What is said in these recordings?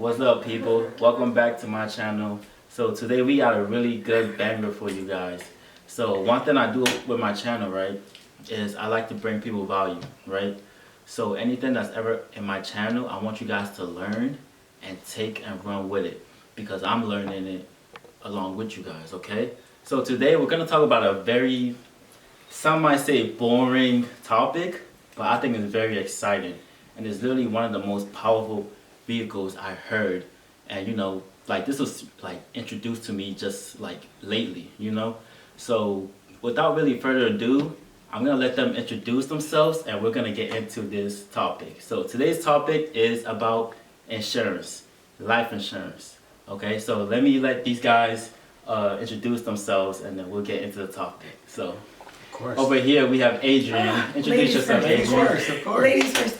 What's up, people? Welcome back to my channel. So today we got a really good banger for you guys. So one thing I do with my channel, right, is I like to bring people value, right? So anything that's ever in my channel, I want you guys to learn and take and run with it because I'm learning it along with you guys, okay? So today we're gonna talk about a very, some might say boring topic, but I think it's very exciting. And it's literally one of the most powerful vehicles I heard. And you know, like this was like introduced to me just like lately, you know? So without really further ado, I'm gonna let them introduce themselves and we're gonna get into this topic. So today's topic is about insurance, life insurance. Okay, so let these guys introduce themselves and then we'll get into the topic. So over here we have Adrian. Introduce yourself, Adrian. Of course. Ladies first.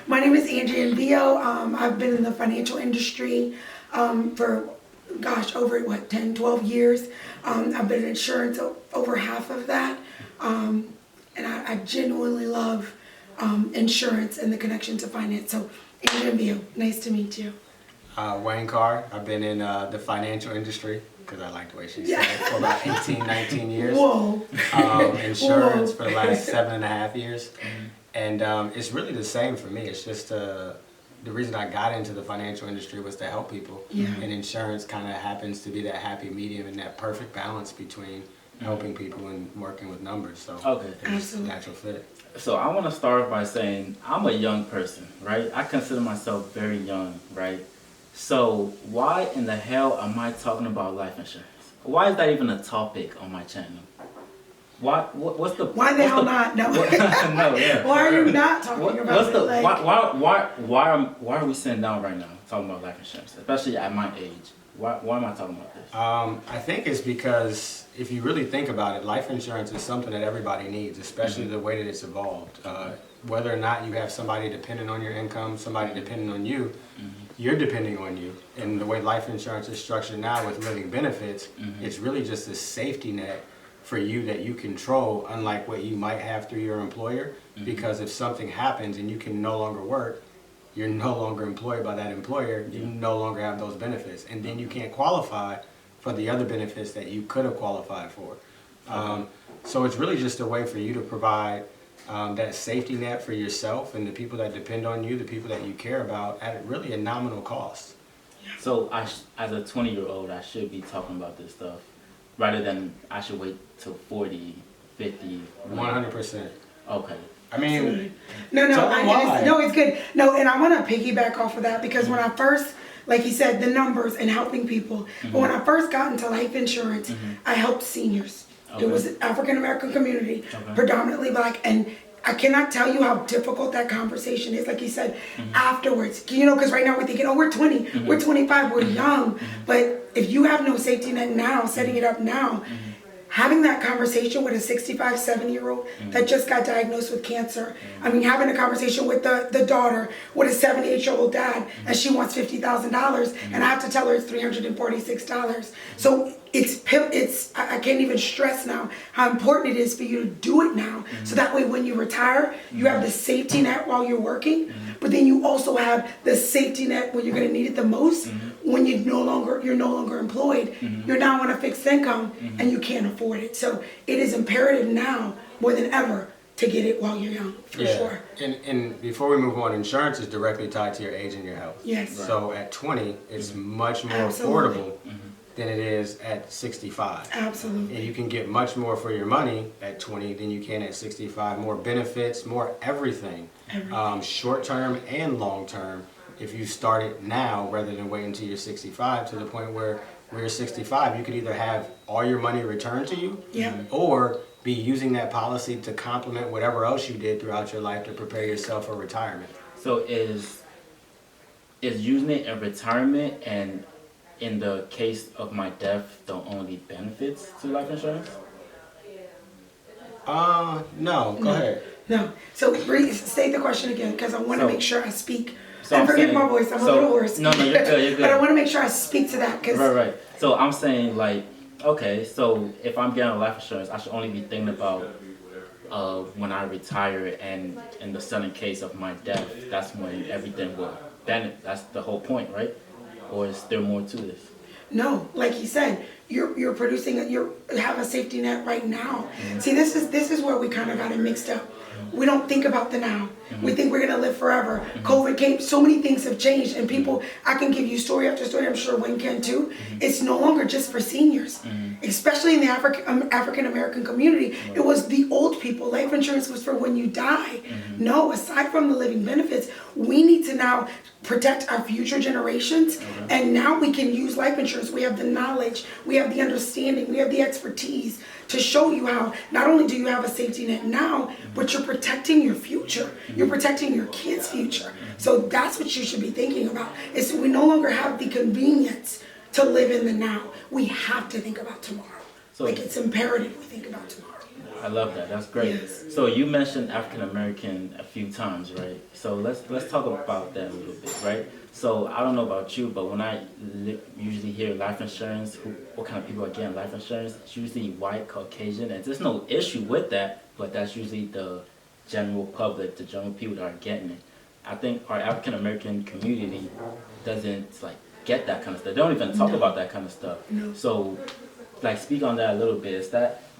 My name is Adrian Vio. I've been in the financial industry for, over 10, 12 years. I've been in insurance over half of that. And I genuinely love insurance and the connection to finance. So Adrian Vio, nice to meet you. Wayne Carr. I've been in the financial industry, because I like the way she said it, for about 18, 19 years. Whoa. Insurance for the last 7.5 years. And it's really the same for me. It's just the reason I got into the financial industry was to help people. Yeah. And insurance kind of happens to be that happy medium and that perfect balance between helping people and working with numbers. So Okay. it's a natural fit. So I want to start by saying I'm a young person, right? I consider myself very young, right? So why in the hell am I talking about life insurance? Why is that even a topic on my channel? What's the Why the hell not? No. No, yeah. Why are you not talking about What's it? the Like, why are we sitting down right now talking about life insurance, especially at my age? Why am I talking about this? I think it's because if you really think about it, life insurance is something that everybody needs, especially the way that it's evolved. Whether or not you have somebody dependent on your income, somebody dependent on you, you're depending on you. And the way life insurance is structured now with living benefits, it's really just a safety net for you that you control, unlike what you might have through your employer. Because if something happens and you can no longer work, you're no longer employed by that employer, you no longer have those benefits. And then you can't qualify for the other benefits that you could have qualified for. So it's really just a way for you to provide that safety net for yourself and the people that depend on you, the people that you care about, at really a nominal cost. So as a 20-year-old, I should be talking about this stuff rather than I should wait till 40, 50. 100%. Okay. I mean, no, tell them why. it's good. No, and I want to piggyback off of that because when I first, like you said, the numbers and helping people. But when I first got into life insurance, I helped seniors. Okay. It was an African American community, Okay. predominantly Black, and I cannot tell you how difficult that conversation is. Like you said, afterwards, you know, because right now we're thinking, oh, we're 20, we're 25, we're young. But if you have no safety net now, setting it up now, having that conversation with a 65, 70-year-old that just got diagnosed with cancer. I mean, having a conversation with the daughter, with a 78-year-old dad, and she wants $50,000, and I have to tell her it's $346. So I can't even stress now how important it is for you to do it now. So that way when you retire, you have the safety net while you're working, but then you also have the safety net when you're gonna need it the most, when you're no longer employed. You're now on a fixed income and you can't afford it. So it is imperative now more than ever to get it while you're young, for sure. And before we move on, insurance is directly tied to your age and your health. Yes. So at 20, it's much more Absolutely. affordable than it is at 65. Absolutely. And you can get much more for your money at 20 than you can at 65. More benefits, more everything. Short term and long term. If you start it now rather than wait until you're 65, to the point where you're 65, you could either have all your money returned to you, or be using that policy to complement whatever else you did throughout your life to prepare yourself for retirement. So is using it in retirement and in the case of my death the only benefits to life insurance? No, go ahead. No. So state the question again because I want to make sure I speak. So and forgive saying- my voice, I'm a little hoarse. No, you're good, you're good. But I want to make sure I speak to that because Right. So I'm saying like, okay, so if I'm getting life insurance, I should only be thinking about when I retire and in the sudden case of my death, that's when everything will benefit. That's the whole point, right? or is there more to this? No, like he said, you're producing you have a safety net right now. See, this is where we kind of got it mixed up. We don't think about the now. We think we're gonna live forever. COVID came, so many things have changed, and people, I can give you story after story, I'm sure Wayne can too. It's no longer just for seniors, especially in the African American community. It was the old people. Life insurance was for when you die. No, aside from the living benefits, we need to now protect our future generations, and now we can use life insurance. We have the knowledge, we have the understanding, we have the expertise to show you how not only do you have a safety net now, but you're protecting your future. You're protecting your kids' future. So that's what you should be thinking about. Is we no longer have the convenience to live in the now. We have to think about tomorrow. So- like it's imperative we think about tomorrow. I love that. That's great. Yes. So you mentioned African American a few times, right? So let's talk about that a little bit, right? So I don't know about you, but when I usually hear life insurance, what kind of people are getting life insurance? It's usually white, Caucasian, and there's no issue with that, but that's usually the general public, the general people that are getting it. I think our African American community doesn't like get that kind of stuff. They don't even talk about that kind of stuff. No. So, like, speak on that a little bit.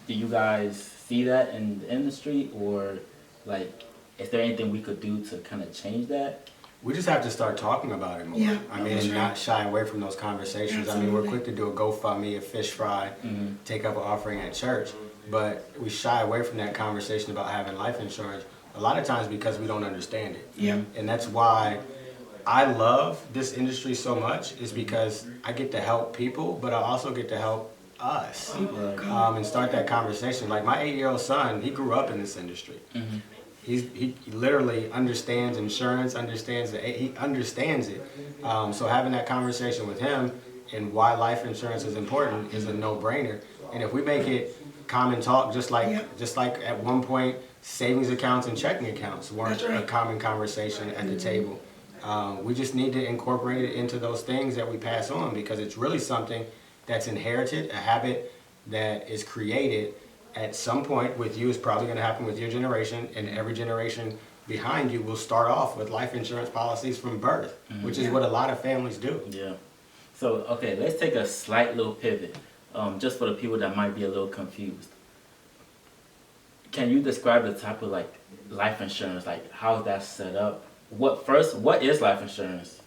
Do you guys see that in the industry, or like, is there anything we could do to kind of change that? We just have to start talking about it more. Yeah, I mean, that's and right. not shy away from those conversations. I mean, we're Absolutely. quick to do a GoFundMe, a fish fry, take up an offering at church, but we shy away from that conversation about having life insurance a lot of times because we don't understand it. Yeah. And that's why I love this industry so much, is because I get to help people, but I also get to help us and start that conversation. Like my 8-year-old son, he grew up in this industry. He literally understands insurance, he understands it. So having that conversation with him and why life insurance is important is a no-brainer. And if we make it common talk, just like at one point, savings accounts and checking accounts weren't That's right. a common conversation at the table. We just need to incorporate it into those things that we pass on, because it's really something that's inherited, a habit that is created at some point with you. Is probably going to happen with your generation, and every generation behind you will start off with life insurance policies from birth, which is what a lot of families do. Yeah. So, okay, let's take a slight little pivot, just for the people that might be a little confused. Can you describe the type of like life insurance, like how that's set up? What is life insurance,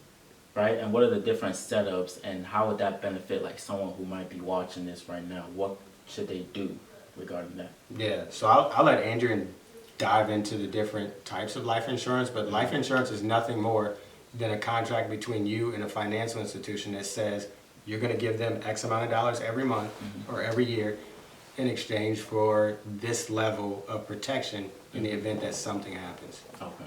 right? And what are the different setups, and how would that benefit like someone who might be watching this right now? What should they do regarding that? Yeah, so I'll let Andrew dive into the different types of life insurance, but life insurance is nothing more than a contract between you and a financial institution that says you're going to give them X amount of dollars every month or every year in exchange for this level of protection in the event that something happens. Okay.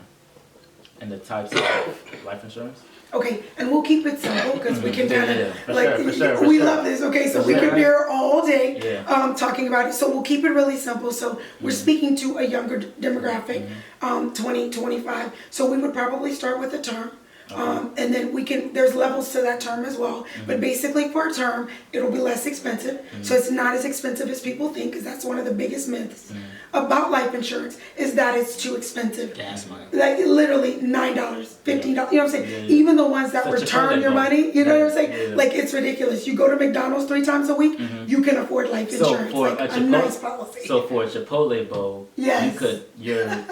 And the types of life insurance? Okay, and we'll keep it simple because we can kind of Yeah, for like sure, for we sure. love this. Okay, so we For can sure. be here all day Yeah. talking about it. So we'll keep it really simple. So we're speaking to a younger demographic, 20, 25. So we would probably start with a term. And then there's levels to that term as well. But basically for a term, it'll be less expensive. So it's not as expensive as people think, because that's one of the biggest myths about life insurance, is that it's too expensive. Gas money. Like literally $9, $15, you know what I'm saying? Yeah, yeah. Even the ones that Such a return Chipotle your bowl. money, you know what I'm saying? Yeah. Like it's ridiculous. You go to McDonald's 3 times a week, you can afford life So insurance, for like a a nice policy. So for a Chipotle bowl, Yes. you're I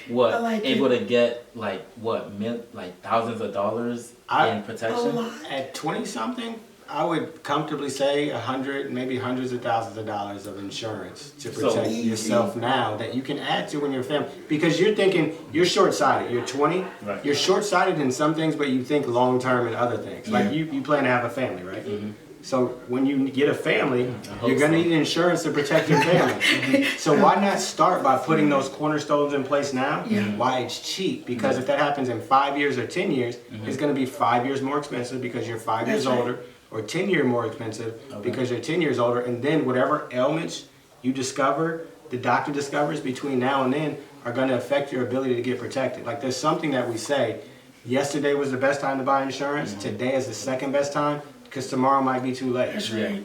what like able it. to get like thousands of dollars in A protection. lot. At 20 something, I would comfortably say 100, maybe hundreds of thousands of dollars of insurance to So- protect Easy. yourself now that you can add to in your family. Because you're thinking, you're short-sighted. You're 20, Right. you're short-sighted in some things, but you think long-term in other things. Like you plan to have a family, right? So when you get a family, hope you're gonna so. need insurance to protect your family. So why not start by putting those cornerstones in place now? Why it's cheap? Because if that happens in 5 years or 10 years, it's gonna be 5 years more expensive because you're 5 years That's right. older, or 10 years more expensive because you're 10 years older. And then whatever ailments you discover, the doctor discovers between now and then, are gonna affect your ability to get protected. Like there's something that we say, yesterday was the best time to buy insurance, today is the second best time, because tomorrow might be too late. That's Yeah. right.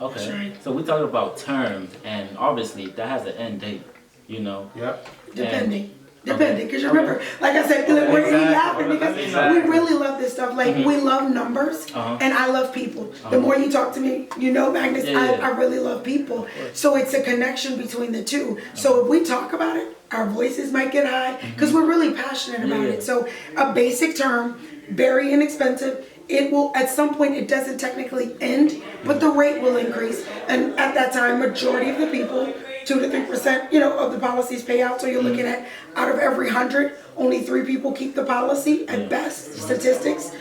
Okay. That's right. So we're talking about terms, and obviously that has an end date. You know. Yep. Depending. Depending, because remember, like I said, we're Exactly. laughing because Exactly. we really love this stuff. Like we love numbers, and I love people. The more you talk to me, you know, Magnus, I really love people. So it's a connection between the two. So if we talk about it, our voices might get high because we're really passionate about it. So a basic term, very inexpensive. It will, at some point, it doesn't technically end, but the rate will increase. And at that time, majority of the people, 2 to 3%, you know, of the policies pay out. So you're looking at out of every 100, only 3 people keep the policy at best, statistics.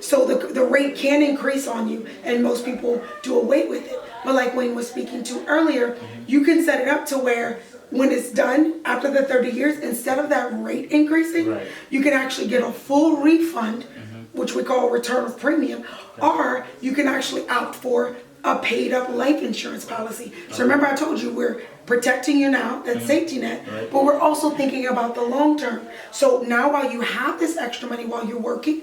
So the rate can increase on you, and most people do away with it. But like Wayne was speaking to earlier, you can set it up to where when it's done after the 30 years, instead of that rate increasing, you can actually get a full refund, which we call return of premium, or you can actually opt for a paid up life insurance policy. So remember I told you we're protecting you now, that's safety net, but we're also thinking about the long term. So now while you have this extra money while you're working,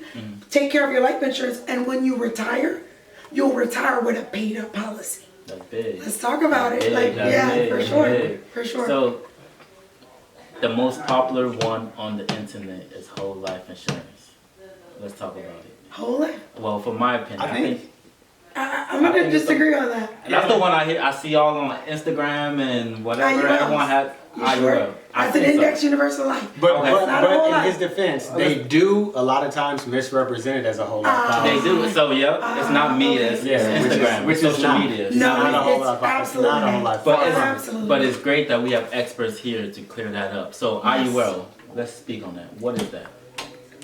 take care of your life insurance, and when you retire, you'll retire with a paid up policy. That's big. Let's talk about it. Like, That's yeah, big, for that's sure, big. for sure. So, the most popular one on the internet is whole life insurance. Let's talk about it. Whole life. Well, for my opinion, I think I'm gonna disagree on that. that's the one I see all on Instagram and whatever. IULs. Everyone has You sure? IUL. I That's an think so. index universal life. But, Okay. but, Not a whole but in lot. his defense, they do a lot of times misrepresent it as a whole lot. They do. So it's not me. It's Yeah, Instagram. which It's is social not. media. It's No, not a whole it's lot. It's absolutely not a whole not. lot. But Far it's, from it. Absolutely. but it's great that we have experts here to clear that up. So Yes. IUL, let's speak on that. What is that?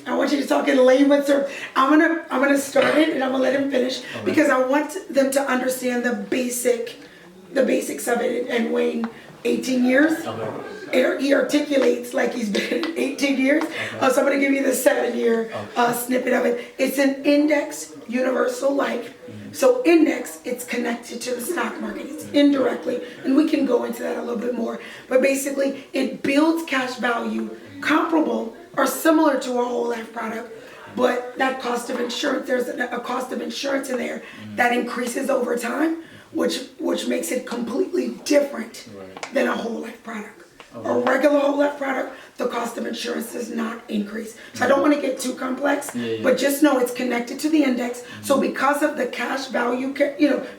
I want you to talk in layman's terms. I'm gonna start it and I'm gonna let him finish because I want them to understand the basics of it. And Wayne, 18 years. Okay. He articulates like he's been 18 years. So I'm gonna give you the 7-year snippet of it. It's an index universal life. So index, it's connected to the stock market. It's indirectly, and we can go into that a little bit more. But basically, it builds cash value comparable or similar to a whole life product. But that cost of insurance, there's a cost of insurance in there that increases over time, which makes it completely different than a whole life product. A regular whole life product, the cost of insurance does not increase. So I don't want to get too complex, but just know it's connected to the index. So because of the cash value,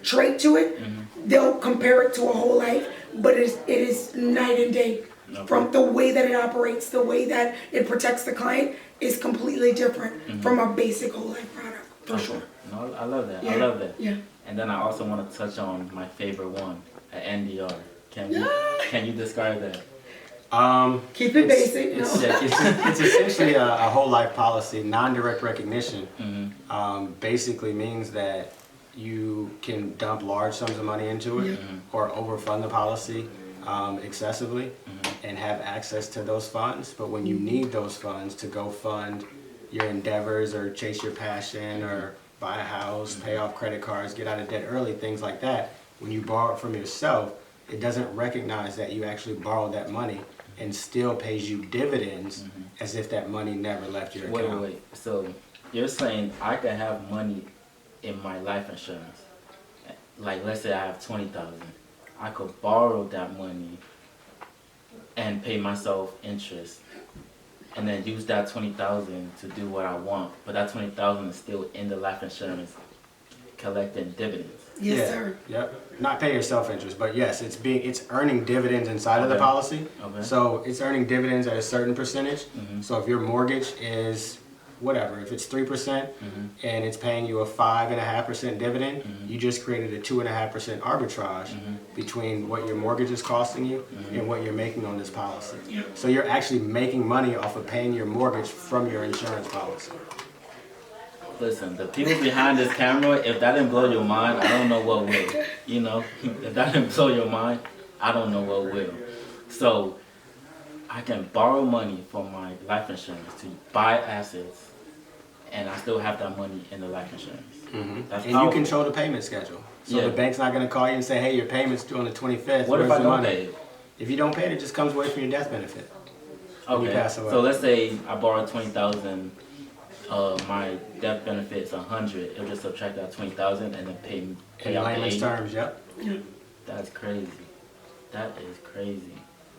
trait to it, they'll compare it to a whole life, but it is night and day. From the way that it operates, the way that it protects the client is completely different from a basic whole life product, for sure. No, I love that. Yeah. I love that. Yeah. And then I also want to touch on my favorite one, an NDR. Can you describe that? Keep it basic. It's, No. it's essentially a whole life policy. Non-direct recognition basically means that you can dump large sums of money into it or overfund the policy excessively and have access to those funds. But when you need those funds to go fund your endeavors or chase your passion or buy a house, pay off credit cards, get out of debt early, things like that, when you borrow it from yourself, it doesn't recognize that you actually borrowed that money and still pays you dividends as if that money never left your account. Wait. So you're saying I can have money in my life insurance. Like let's say I have 20,000. I could borrow that money and pay myself interest and then use that 20,000 to do what I want. But that 20,000 is still in the life insurance collecting dividends. Yes, sir. Yep. Not pay yourself interest, but yes, it's earning dividends inside of the policy. Okay. So it's earning dividends at a certain percentage. So if your mortgage is whatever, if it's 3% and it's paying you a 5.5% dividend, you just created a 2.5% arbitrage between what your mortgage is costing you and what you're making on this policy. Yeah. So you're actually making money off of paying your mortgage from your insurance policy. Listen, the people behind this camera, if that didn't blow your mind, I don't know what will. You know, if that didn't blow your mind, I don't know what will. So, I can borrow money from my life insurance to buy assets, and I still have that money in the life insurance. That's And you powerful. control the payment schedule. So the bank's not going to call you and say, hey, your payment's due on the 25th. What if Where's I the don't money? pay it? If you don't pay it, it just comes away from your death benefit. when you Okay, pass away. so let's say I borrowed 20,000. My death benefit's 100. It'll just subtract that 20,000 and then pay In out the layman's 80. terms, yep. That's crazy. That is crazy.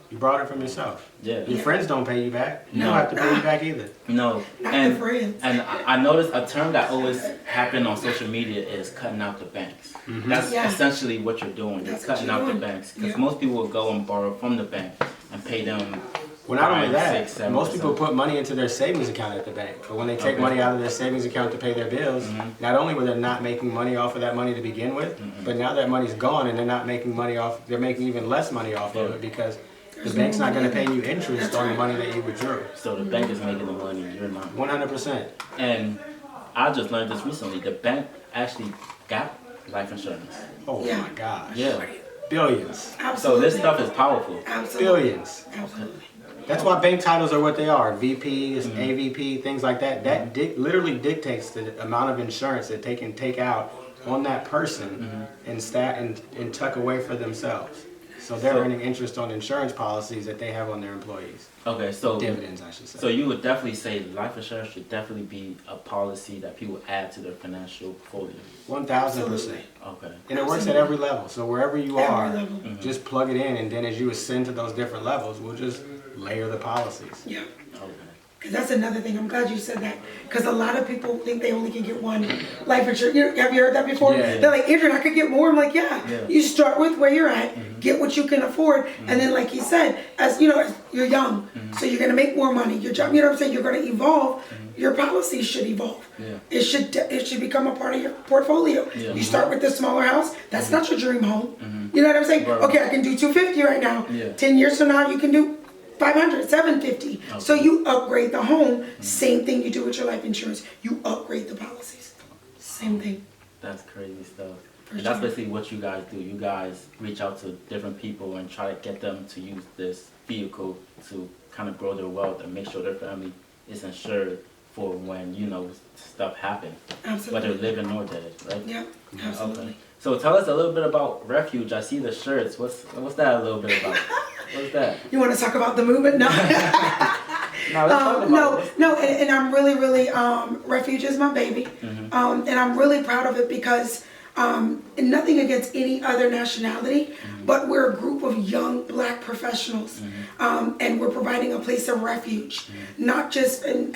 You brought it from yourself. Yeah. Your friends don't pay you back. You No. don't have to pay you back either. No, Not and the friends. and I noticed a term that always happen on social media is cutting out the banks. That's Yeah. essentially what you're doing. You're That's what cutting you're out the doing. banks because Yeah. most people will go and borrow from the bank and pay them. Well, not only 5, that, 6, 7%. most people put money into their savings account at the bank. But when they take Okay. money out of their savings account to pay their bills, not only were they not making money off of that money to begin with, but now that money's gone and they're not making money off, they're making even less money off of it because the bank's not going to pay you interest on the money that you withdrew. So the bank is making the money. You're not. 100%. And I just learned this recently. The bank actually got life insurance. Oh Yeah. my gosh. Yeah. Billions. So Absolutely. this stuff is powerful. Absolutely. Billions. Absolutely. That's why bank titles are what they are. VPs, AVP, things like that. That literally dictates the amount of insurance that they can take out on that person and tuck away for themselves. So they're So- earning interest on insurance policies that they have on their employees. Okay, so Dividends, I should say. so you would definitely say life insurance should definitely be a policy that people add to their financial portfolio. 1,000%. Okay. And it works at every level. So wherever you are, Every level. just plug it in, and then as you ascend to those different levels, we'll just layer the policies. Yeah. Okay. Because that's another thing. I'm glad you said that. Because a lot of people think they only can get one life insurance. Have you heard that before? Yeah. They're like, Adrian, I could get more. I'm like, yeah. Yeah. You start with where you're at, get what you can afford, and then, like he said, as you're young, so you're gonna make more money. Your job, you know what I'm saying? You're gonna evolve. Your policies should evolve. Yeah. It should become a part of your portfolio. Yeah. You start with the smaller house. That's not your dream home. You know what I'm saying? Right. Okay, I can do 250 right now. Yeah. 10 years from now, you can do 500, 750. So Okay. you upgrade the home. Same thing you do with your life insurance. You upgrade the policies. Same thing. That's crazy stuff. For And that's sure. basically what you guys do. You guys reach out to different people and try to get them to use this vehicle to kind of grow their wealth and make sure their family is insured for when, stuff happens. Absolutely. Whether living or dead, right? Yeah, absolutely. Okay. So tell us a little bit about Refuge. I see the shirts. What's that a little bit about? What's that? You want to talk about the movement? No. No, let's talk about it. No, and I'm really, Refuge is my baby. Mm-hmm. And I'm really proud of it because, and nothing against any other nationality, Mm-hmm. but we're a group of young black professionals. Mm-hmm. And we're providing a place of refuge, not just, and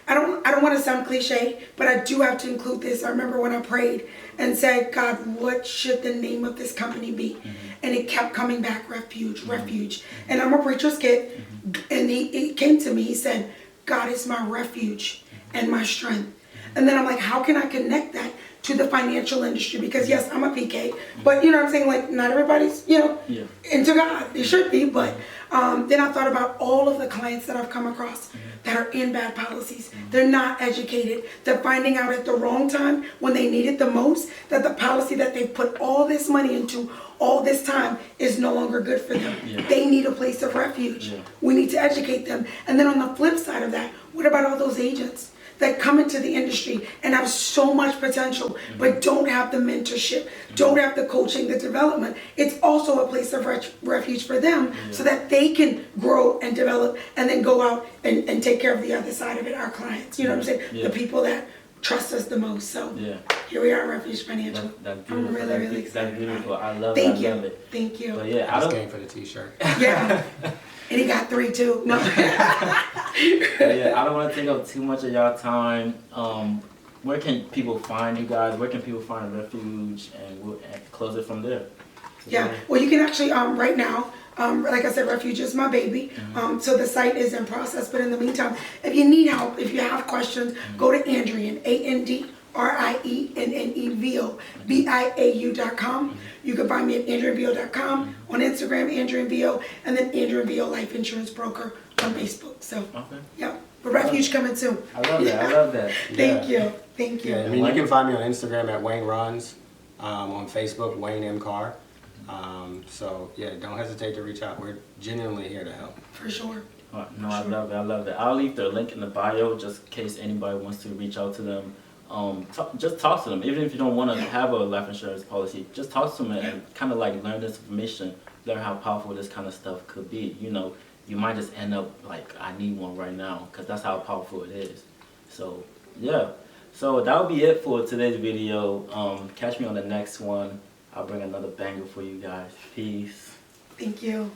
I don't want to sound cliche, but I do have to include this. I remember when I prayed and said, God, what should the name of this company be? And it kept coming back, Refuge, Refuge. And I'm a preacher's kid, and he came to me, he said, God is my refuge and my strength. And then I'm like, how can I connect that to the financial industry? Because yes, I'm a PK, but you know what I'm saying? Like, not everybody's, Yeah. into God. They should be, but then I thought about all of the clients that I've come across that are in bad policies. They're not educated. They're finding out at the wrong time when they need it the most that the policy that they've put all this money into all this time is no longer good for them. Yeah. They need a place of refuge. Yeah. We need to educate them. And then on the flip side of that, what about all those agents that come into the industry and have so much potential, but don't have the mentorship, don't have the coaching, the development? It's also a place of refuge for them so that they can grow and develop and then go out and take care of the other side of it, our clients. You know what I'm saying? Yeah. The people that trust us the most. So Yeah. here we are, Refuge Financial. That's I'm beautiful. really excited. That's beautiful. I love Thank it. you. I love it. Thank you. But yeah, I I just don't. came for the t-shirt. Yeah. And he got 3 too. No. Yeah, I don't want to take up too much of y'all time. Where can people find you guys? Where can people find Refuge? And we'll close it from there. Yeah, well, you can actually, right now, like I said, Refuge is my baby. So the site is in process, but in the meantime, if you need help, if you have questions, go to Andrian, ANDRIENNEVO, BIAU.com. You can find me at AndrianVO.com, on Instagram, AndrianVO, and then AndrianVO Life Insurance Broker on Facebook. So, Okay. yeah, but Refuge coming soon. I love that. I love that. Thank you. Thank you. Yeah, I mean, you can find me on Instagram at Wayne Runs, on Facebook, Wayne M. Carr. So, yeah, don't hesitate to reach out. We're genuinely here to help. For sure. No, I love it. I love it. I'll leave their link in the bio just in case anybody wants to reach out to them. Just talk to them. Even if you don't want to have a life insurance policy, just talk to them and kind of like learn this information, learn how powerful this kind of stuff could be. You might just end up like, I need one right now, because that's how powerful it is. So, yeah. So that'll be it for today's video. Catch me on the next one. I'll bring another banger for you guys. Peace. Thank you.